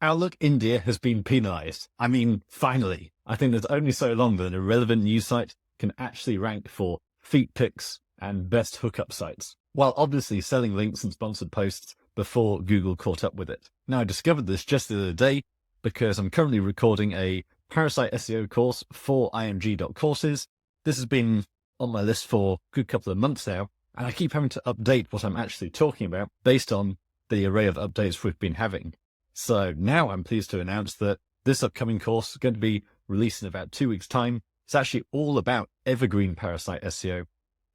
Outlook India has been penalized. I mean, finally. I think there's only so long that an irrelevant news site can actually rank for feet pics and best hookup sites, while obviously selling links and sponsored posts before Google caught up with it. Now, I discovered this just the other day because I'm currently recording a Parasite SEO course for img.courses. This has been on my list for a good couple of months now, and I keep having to update what I'm actually talking about based on the array of updates we've been having. So now I'm pleased to announce that this upcoming course is going to be released in about 2 weeks' time. It's actually all about evergreen Parasite SEO,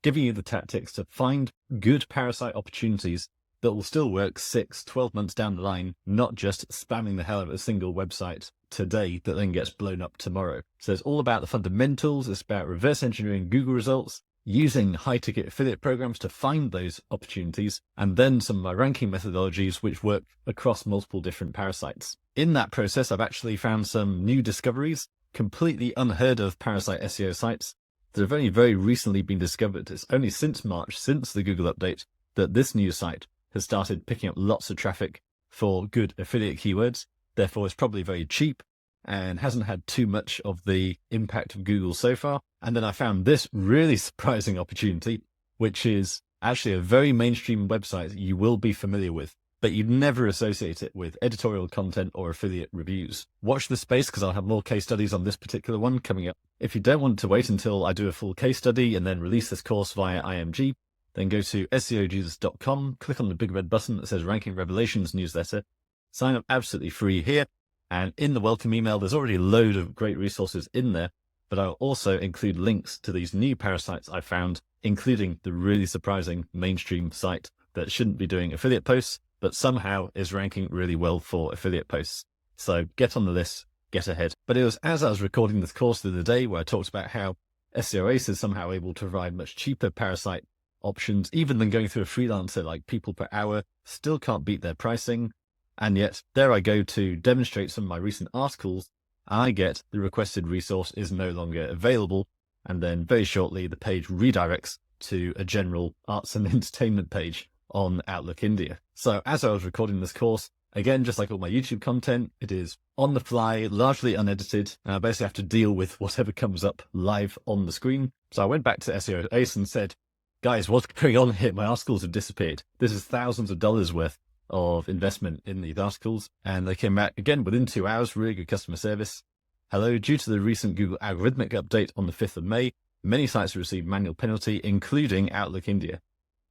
giving you the tactics to find good Parasite opportunities that will still work 6, 12 months down the line, not just spamming the hell out of a single website today that then gets blown up tomorrow. So it's all about the fundamentals. It's about reverse engineering Google results, using high-ticket affiliate programs to find those opportunities, and then some of my ranking methodologies which work across multiple different parasites. In that process, I've actually found some new discoveries, completely unheard of Parasite SEO sites that have only very recently been discovered. It's only since March, since the Google update, that this new site has started picking up lots of traffic for good affiliate keywords. Therefore, it's probably very cheap and hasn't had too much of the impact of Google so far. And then I found this really surprising opportunity, which is actually a very mainstream website you will be familiar with, but you'd never associate it with editorial content or affiliate reviews. Watch this space because I'll have more case studies on this particular one coming up. If you don't want to wait until I do a full case study and then release this course via IMG, then go to seojesus.com, click on the big red button that says Ranking Revelations Newsletter, sign up absolutely free here. And in the welcome email, there's already a load of great resources in there, but I'll also include links to these new parasites I found, including the really surprising mainstream site that shouldn't be doing affiliate posts, but somehow is ranking really well for affiliate posts. So get on the list, get ahead. But it was as I was recording this course the other day where I talked about how SEO Ace is somehow able to provide much cheaper parasite options, even than going through a freelancer like people per hour, still can't beat their pricing. And yet there I go to demonstrate some of my recent articles. I get the requested resource is no longer available. And then very shortly, the page redirects to a general arts and entertainment page on Outlook India. So as I was recording this course, again, just like all my YouTube content, it is on the fly, largely unedited. And I basically have to deal with whatever comes up live on the screen. So I went back to SEO Ace and said, guys, what's going on here? My articles have disappeared. This is thousands of dollars worth of investment in these articles. And they came back again within 2 hours, really good customer service. Hello, due to the recent Google algorithmic update on the 5th of May, many sites have received manual penalty, including Outlook India.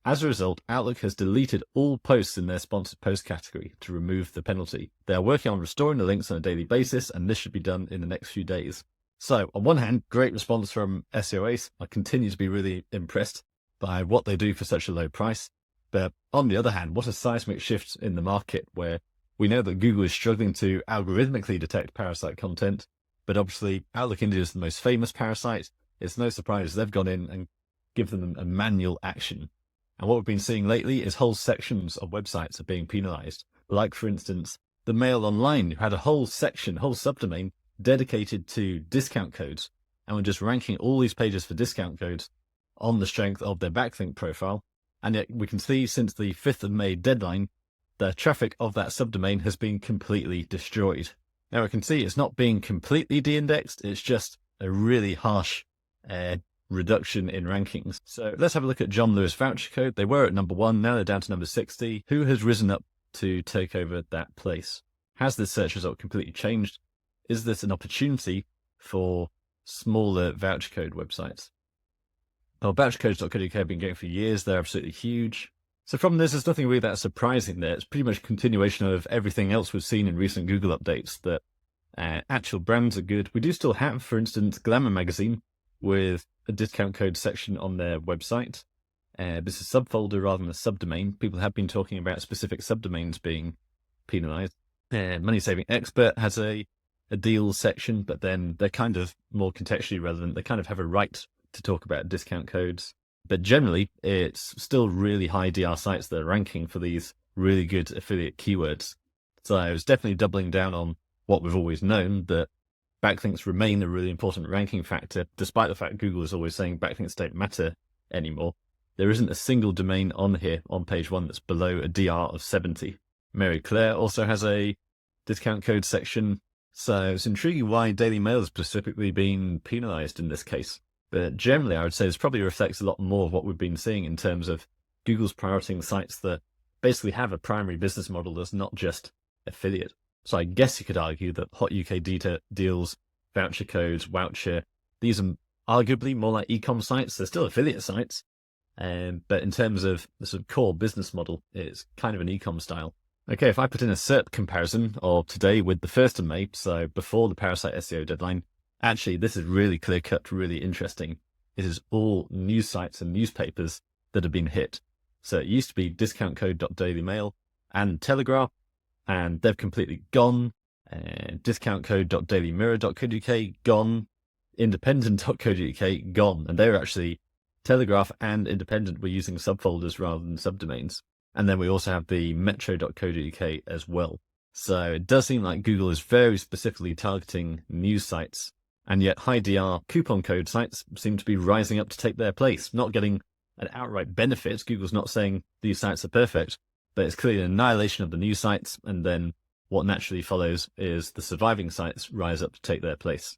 As a result, Outlook has deleted all posts in their sponsored post category to remove the penalty. They are working on restoring the links on a daily basis, and this should be done in the next few days. So on one hand, great response from SEO Ace. I continue to be really impressed by what they do for such a low price. But on the other hand, what a seismic shift in the market where we know that Google is struggling to algorithmically detect parasite content, but obviously Outlook India is the most famous parasite. It's no surprise they've gone in and given them a manual action. And what we've been seeing lately is whole sections of websites are being penalized. Like, for instance, the Mail Online, who had a whole section, whole subdomain dedicated to discount codes, and were just ranking all these pages for discount codes on the strength of their backlink profile. And yet we can see since the 5th of May deadline, the traffic of that subdomain has been completely destroyed. Now we can see it's not being completely de-indexed, it's just a really harsh reduction in rankings. So let's have a look at John Lewis voucher code. They were at number 1, now they're down to number 60. Who has risen up to take over that place? Has this search result completely changed? Is this an opportunity for smaller voucher code websites? Well, vouchercodes.co.uk have been going for years. They're absolutely huge. So from this, there's nothing really that surprising there. It's pretty much a continuation of everything else we've seen in recent Google updates, that actual brands are good. We do still have, for instance, Glamour magazine with a discount code section on their website. This is a subfolder rather than a subdomain. People have been talking about specific subdomains being penalized. Money Saving Expert has a deals section, but then they're kind of more contextually relevant. They kind of have a right to talk about discount codes. But generally, it's still really high DR sites that are ranking for these really good affiliate keywords. So I was definitely doubling down on what we've always known, that backlinks remain a really important ranking factor, despite the fact Google is always saying backlinks don't matter anymore. There isn't a single domain on here on page 1 that's below a DR of 70. Mary Claire also has a discount code section. So it's intriguing why Daily Mail has specifically been penalized in this case. But generally, I would say this probably reflects a lot more of what we've been seeing in terms of Google's prioritizing sites that basically have a primary business model that's not just affiliate. So I guess you could argue that Hot UK deals, voucher codes, Voucher, these are arguably more like e-com sites. They're still affiliate sites. But in terms of the sort of core business model, it's kind of an e-com style. Okay, if I put in a SERP comparison of today with the 1st of May, so before the Parasite SEO deadline, actually, this is really clear-cut, really interesting. It is all news sites and newspapers that have been hit. So it used to be discountcode.dailymail and Telegraph, and they've completely gone. Discountcode.dailymirror.co.uk, gone. Independent.co.uk, gone. And they were actually, Telegraph and Independent were using subfolders rather than subdomains. And then we also have the metro.co.uk as well. So it does seem like Google is very specifically targeting news sites, and yet high DR coupon code sites seem to be rising up to take their place, not getting an outright benefit. Google's not saying these sites are perfect, but it's clearly an annihilation of the news sites, and then what naturally follows is the surviving sites rise up to take their place.